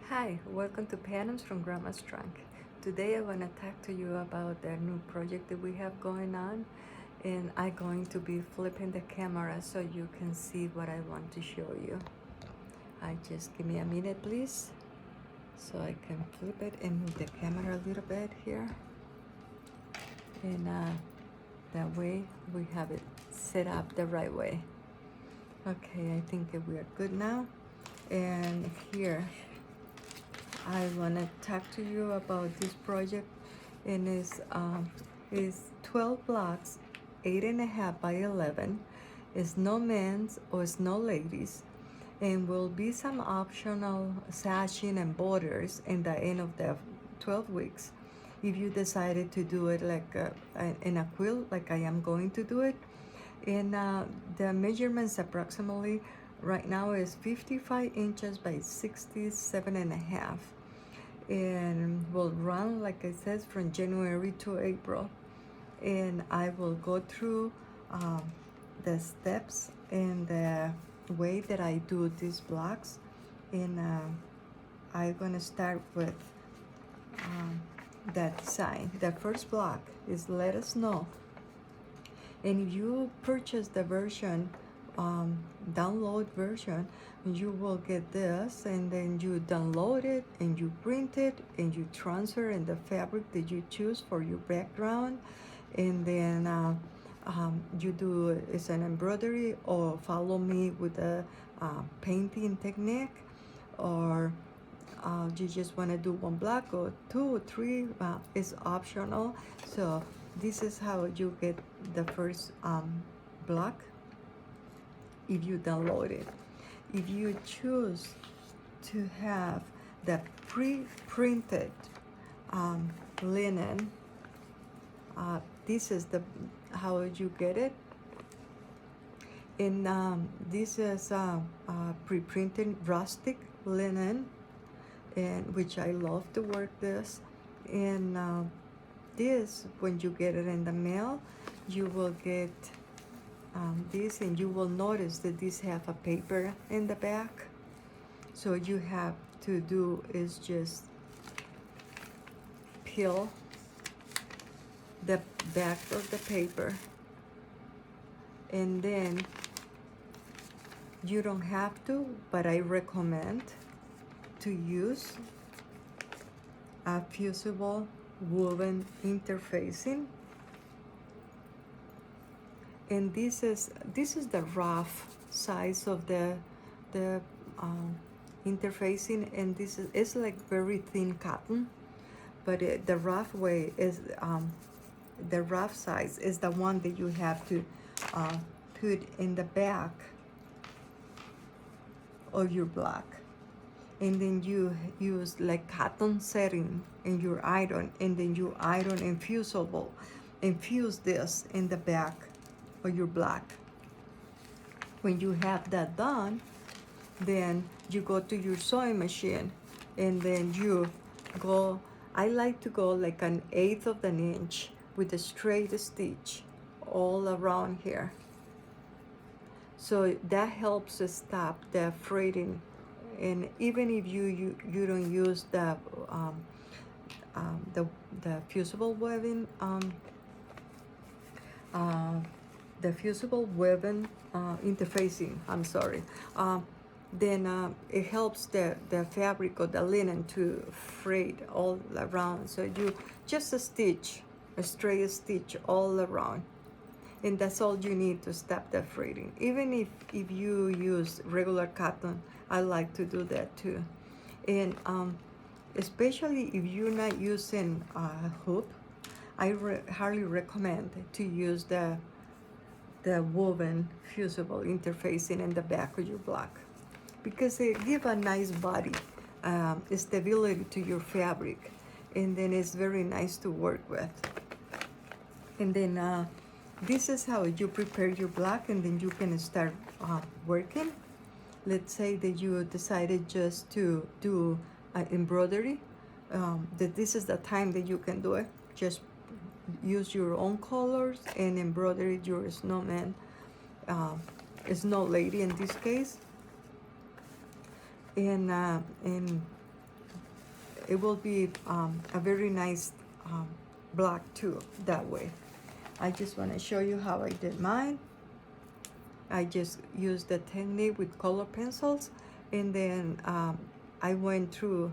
Hi, welcome to Patterns from Grandma's Trunk. Today I want to talk to you about the new project that we have going on, and I'm going to be flipping the camera so you can see what I want to show you. I just give me a minute please so I can flip it and move the camera a little bit here, and that way we have it set up the right way. Okay, I think that we are good now, and here I want to talk to you about this project, and is 12 blocks, 8.5 by 11. It's no men's or it's no ladies, and will be some optional sashing and borders in the end of the 12 weeks. If you decided to do it like in a quilt, like I am going to do it, and the measurements approximately right now is 55 inches by 67.5, and will run, like I said, from January to April. And I will go through the steps and the way that I do these blocks. And I'm gonna start with that design. The first block is let us know. And if you purchase the version, download version, you will get this, and then you download it and you print it and you transfer in the fabric that you choose for your background, and then you do it's an embroidery, or follow me with a painting technique, or you just want to do one block or two or three, it's optional. So this is how you get the first block if you download it. If you choose to have the pre-printed linen, this is the how you get it. And this is pre-printed rustic linen, and which I love to work this. And this, when you get it in the mail, you will get this, and you will notice that these have a paper in the back. So you have to do is just peel the back of the paper, and then you don't have to, but I recommend to use a fusible woven interfacing. And this is the rough size of the interfacing, and this is it's like very thin cotton, but the rough way is the rough size is the one that you have to put in the back of your block. And then you use like cotton setting in your iron, and then you iron infuse this in the back of your block. When you have that done, then you go to your sewing machine, and then you go, I like to go like 1/8 of an inch with a straight stitch all around here. So that helps to stop the fraying. And even if you don't use the fusible webbing, the fusible webbing interfacing, I'm sorry, then it helps the fabric or the linen to fray all around. So you just a straight stitch all around, and that's all you need to stop the fraying. Even if you use regular cotton, I like to do that too. And especially if you're not using a hoop, I highly recommend to use the woven fusible interfacing in the back of your block, because they give a nice body, stability to your fabric, and then it's very nice to work with. And then this is how you prepare your block, and then you can start working. Let's say that you decided just to do embroidery, that this is the time that you can do it. Just use your own colors and embroider your snowman, snow lady in this case. And it will be a very nice block too that way. I just want to show you how I did mine. I just used the technique with color pencils, and then I went through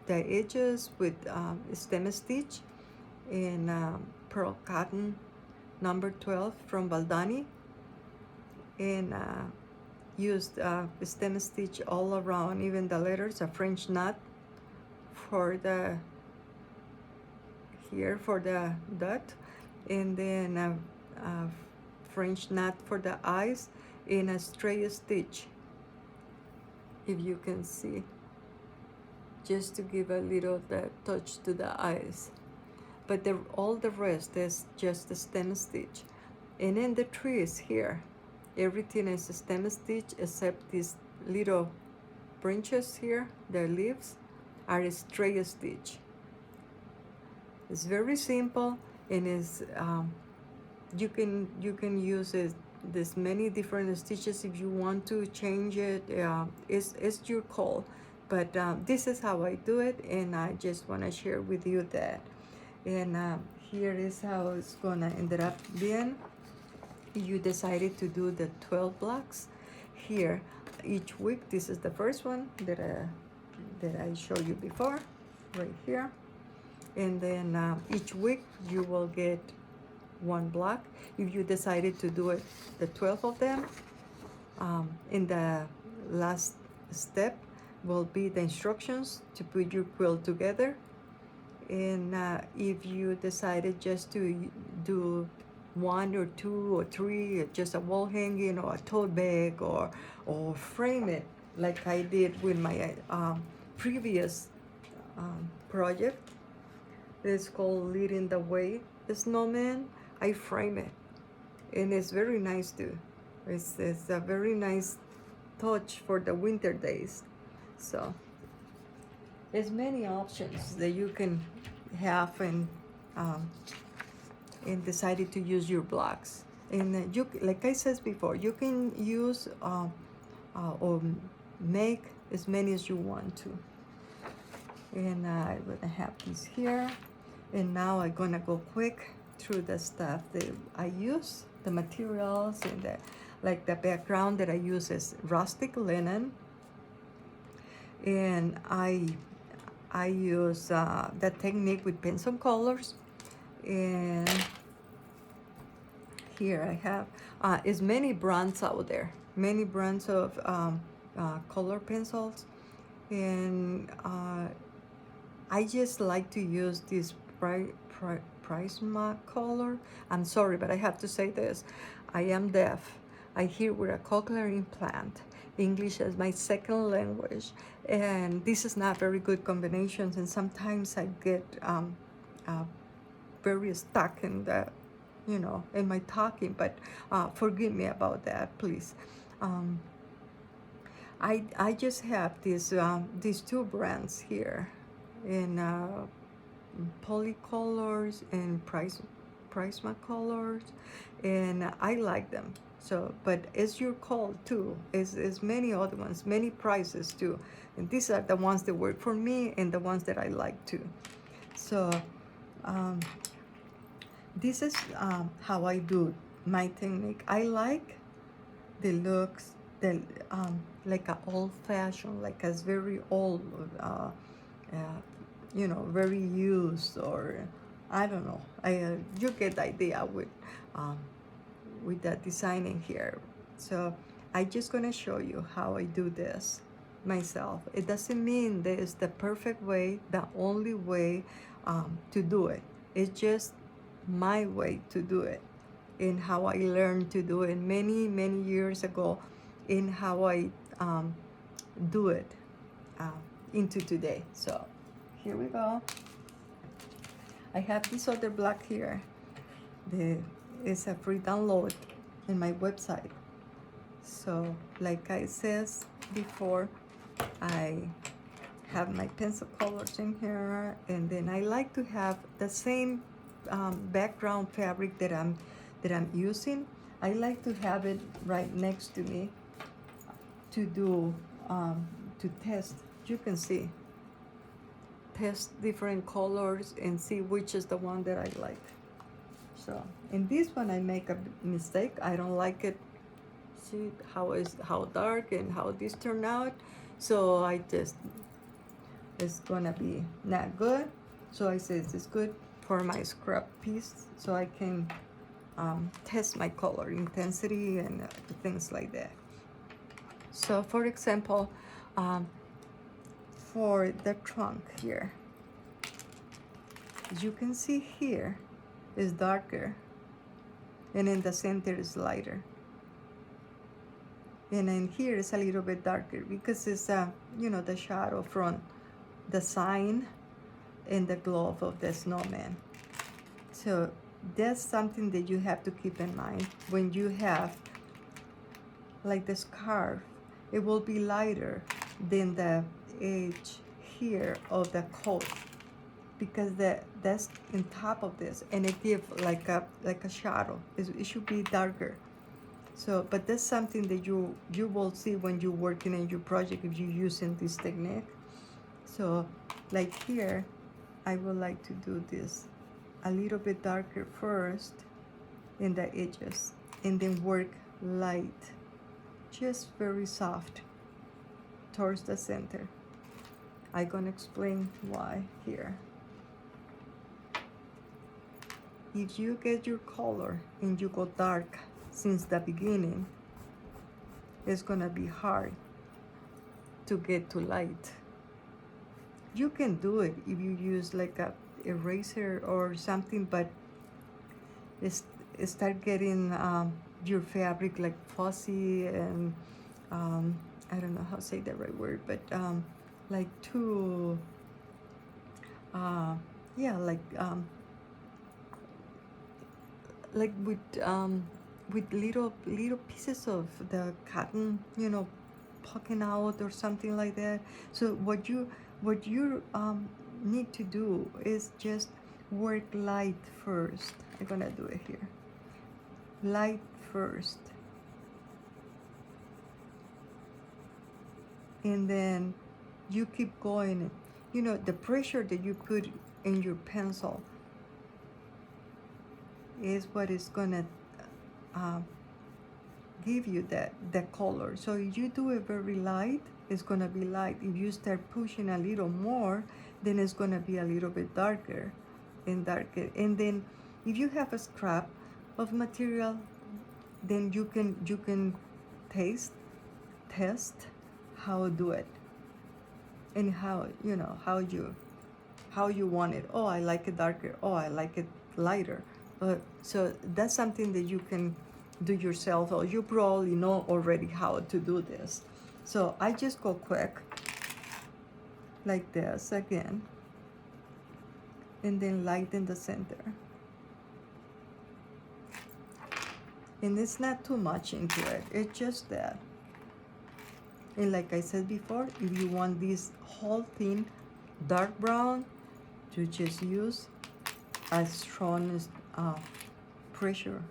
the edges with stem stitch in pearl cotton number 12 from Baldani, and used stem stitch all around, even the letters, a French knot for the here for the dot, and then a French knot for the eyes in a straight stitch, if you can see, just to give a little touch to the eyes. But all the rest is just a stem stitch. And in the trees here, everything is a stem stitch except these little branches here, the leaves, are a straight stitch. It's very simple, and is you can use it this many different stitches if you want to change it. It's your call, but this is how I do it, and I just want to share with you that. And here is how it's gonna end up being. You decided to do the 12 blocks here each week. This is the first one that I showed you before, right here. And then each week you will get one block. If you decided to do it, the 12 of them, in the last step will be the instructions to put your quilt together. And if you decided just to do one or two or three, just a wall hanging or a tote bag, or frame it like I did with my previous project. It's called Leading the Way, the snowman. I frame it, and it's very nice too. It's a very nice touch for the winter days. So there's many options that you can have, and decided to use your blocks. And you, like I said before, you can use or make as many as you want to. And I'm gonna have these here, and now I'm gonna go quick through the stuff that I use, the materials, and the background that I use is rustic linen, and I use the technique with pencil colors. And here I have is many brands out there, many brands of color pencils, and I just like to use this Prisma color. I'm sorry, but I have to say this. I am deaf. I hear with a cochlear implant. English is my second language, and this is not very good combinations, and sometimes I get very stuck in the, in my talking, but forgive me about that, please. I just have these two brands here in Polycolors and Prisma colors, and I like them. So, but it's your call too. It's many other ones, many prices too, and these are the ones that work for me and the ones that I like too. So this is how I do my technique. I like the looks, like a old-fashioned, like a very old, very used, or I don't know. You get the idea with that designing here. So I just gonna show you how I do this myself. It doesn't mean that it's the perfect way, the only way to do it. It's just my way to do it, and how I learned to do it many years ago, and how I do it into today. So here we go. I have this other block here. It's a free download in my website. So like I said before, I have my pencil colors in here, and then I like to have the same background fabric that I'm using. I like to have it right next to me to do to test. You can see test different colors and see which is the one that I like. So in this one I make a mistake. I don't like it. See how dark and how this turned out. So I just, it's gonna be not good. So I say it's good for my scrap piece, so I can test my color intensity and things like that. So for example, for the trunk here, as you can see here is darker, and in the center is lighter, and in here is a little bit darker because it's you know, the shadow from the sign and the glove of the snowman. So that's something that you have to keep in mind when you have like the scarf. It will be lighter than the edge here of the coat because that's in top of this, and it gives like a shadow. It should be darker. So, but that's something that you will see when you're working in your project if you're using this technique. So, like here, I would like to do this a little bit darker first in the edges, and then work light, just very soft towards the center. I'm gonna explain why here. If you get your color and you go dark since the beginning, it's gonna be hard to get to light. You can do it if you use like a eraser or something, but start getting your fabric like fuzzy and I don't know how to say the right word, but like too yeah, like with little pieces of the cotton, you know, poking out or something like that. So what you need to do is just work light first. I'm gonna do it here. Light first, and then you keep going. You know, the pressure that you put in your pencil is what is gonna give you that color. So if you do it very light, it's gonna be light. If you start pushing a little more, then it's gonna be a little bit darker and darker. And then if you have a scrap of material, then you can test how to do it, and how, you know, how you want it. Oh, I like it darker. Oh, I like it lighter. So that's something that you can do yourself, or you probably know already how to do this. So I just go quick like this again, and then light in the center. And it's not too much into it, it's just that. And like I said before, if you want this whole thing dark brown, you just use a strong pressure,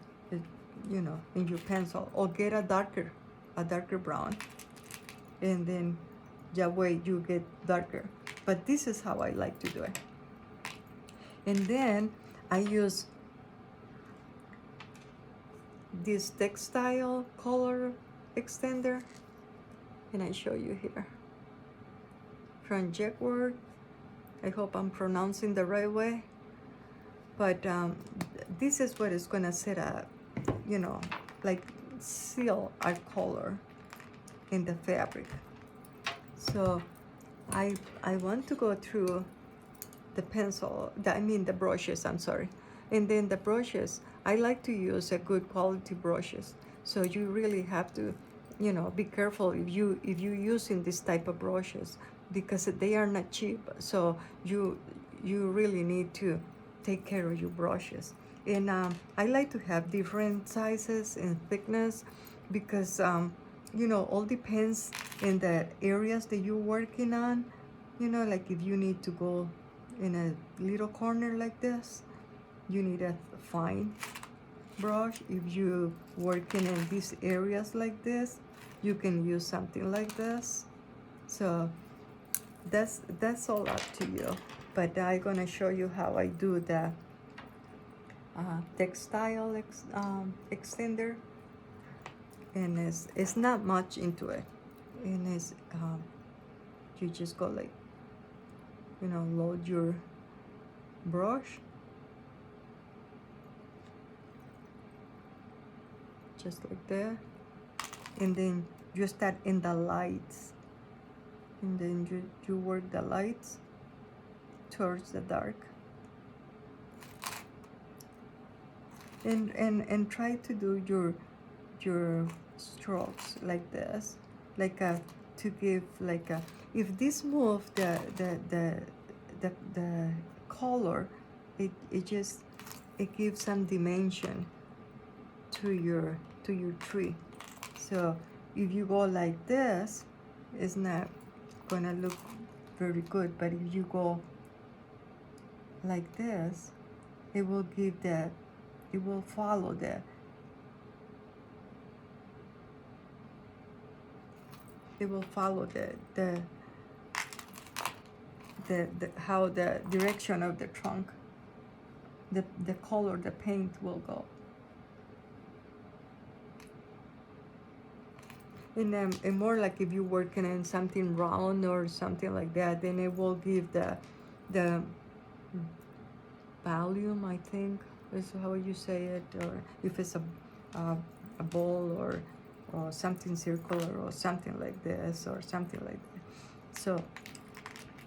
you know, in your pencil, or get a darker brown, and then that way you get darker. But this is how I like to do it. And then I use this textile color extender, and I show you here from Jaguar. I hope I'm pronouncing the right way, but this is what is gonna set up, you know, like seal our color in the fabric. So I want to go through the pencil, the brushes, I'm sorry. And then the brushes, I like to use a good quality brushes. So you really have to, you know, be careful if you're using this type of brushes, because they are not cheap. So you really need to take care of your brushes. And I like to have different sizes and thickness, because you know, all depends in the areas that you're working on. You know, like if you need to go in a little corner like this, you need a fine brush. If you working in these areas like this, you can use something like this. So that's all up to you. But I'm gonna show you how I do the textile extender, and it's not much into it, and it's you just go like, you know, load your brush just like that, and then you start in the lights, and then you work the lights towards the dark, and try to do your strokes like this, like to give like a, if this move the color, it just, it gives some dimension to your tree. So if you go like this, it's not gonna look very good, but if you go like this, it will give the, it will follow the, it will follow the how the direction of the trunk, the color, the paint will go. And more like if you're working in something round or something like that, then it will give the volume, I think is how you say it, or if it's a ball or something circular or something like this or something like that. So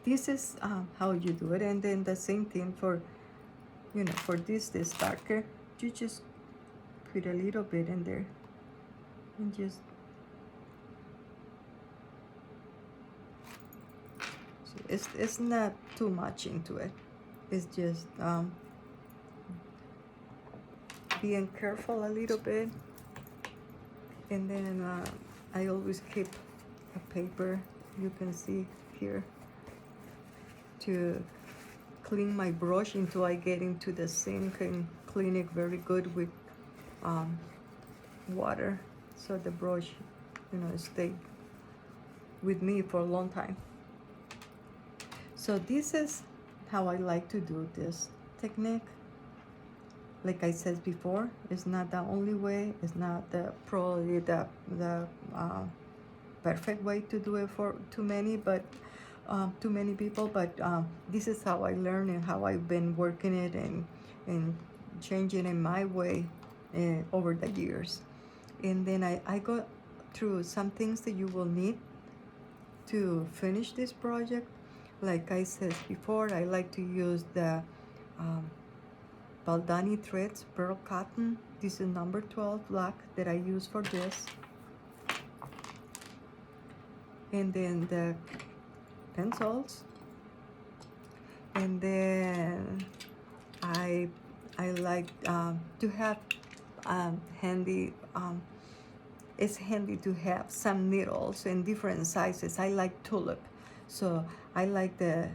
this is how you do it. And then the same thing for, you know, for this darker, you just put a little bit in there and just, so it's not too much into it. It's just being careful a little bit. And then I always keep a paper, you can see here, to clean my brush until I get into the sink and clean it very good with water, so the brush, you know, stay with me for a long time. So this is how I like to do this technique. Like I said before, it's not the only way, it's not probably the perfect way to do it for too many people, but this is how I learned and how I've been working it and changing in my way over the years. And then I go through some things that you will need to finish this project. Like I said before, I like to use the Baldani threads, pearl cotton. This is number 12 black that I use for this. And then the pencils. And then I like to have handy, it's handy to have some needles in different sizes. I like tulip, so I like the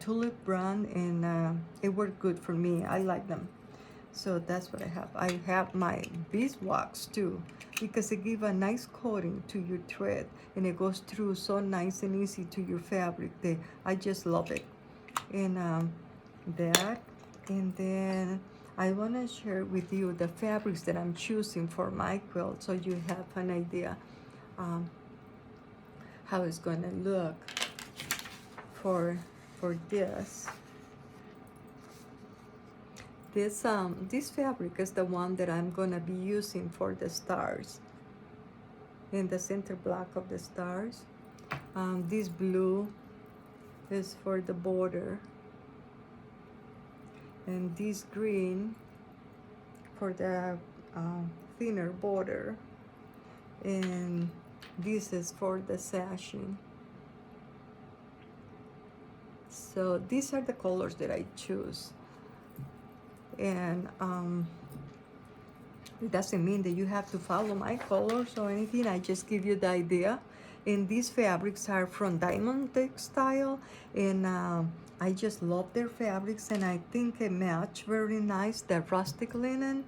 tulip brand, and it worked good for me. I like them, so that's what I have. I have my beeswax too, because it gives a nice coating to your thread, and it goes through so nice and easy to your fabric. I just love it. And that, and then I want to share with you the fabrics that I'm choosing for my quilt, so you have an idea how it's going to look for this. This fabric is the one that I'm gonna be using for the stars, in the center block of the stars. This blue is for the border, and this green for the thinner border, and this is for the sashing. So these are the colors that I choose. And it doesn't mean that you have to follow my colors or anything. I just give you the idea. And these fabrics are from Diamond Textile, and I just love their fabrics, and I think it match very nice, the rustic linen.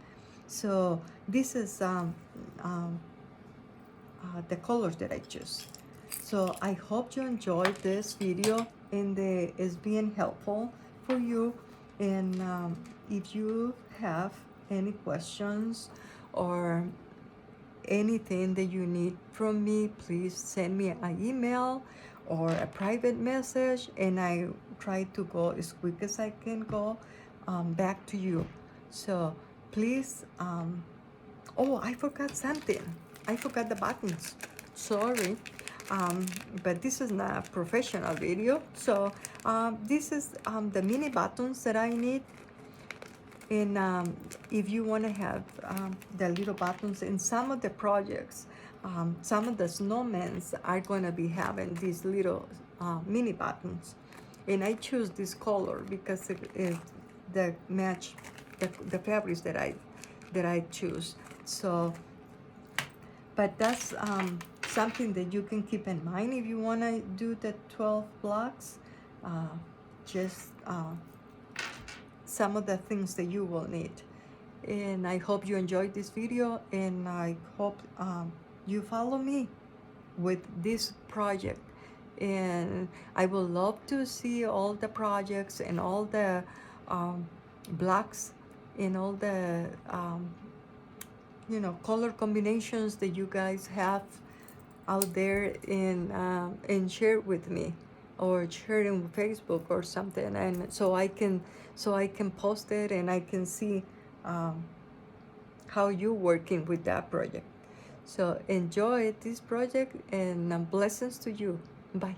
So this is the colors that I choose. So I hope you enjoyed this video and it's being helpful for you. And if you have any questions or anything that you need from me, please send me an email or a private message, and I try to go as quick as I can go back to you. So please, oh, I forgot something. I forgot the buttons. Sorry. But this is not a professional video. So this is the mini buttons that I need. And if you want to have the little buttons in some of the projects, some of the snowmen are going to be having these little mini buttons. And I choose this color because it the match the fabrics that I choose. So, but that's something that you can keep in mind if you want to do the 12 blocks. Just some of the things that you will need. And I hope you enjoyed this video, and I hope you follow me with this project. And I would love to see all the projects and all the blocks and all the color combinations that you guys have out there, and share it with me, or share it on Facebook or something, and so I can post it and I can see how you're working with that project. So enjoy this project, and blessings to you. Bye.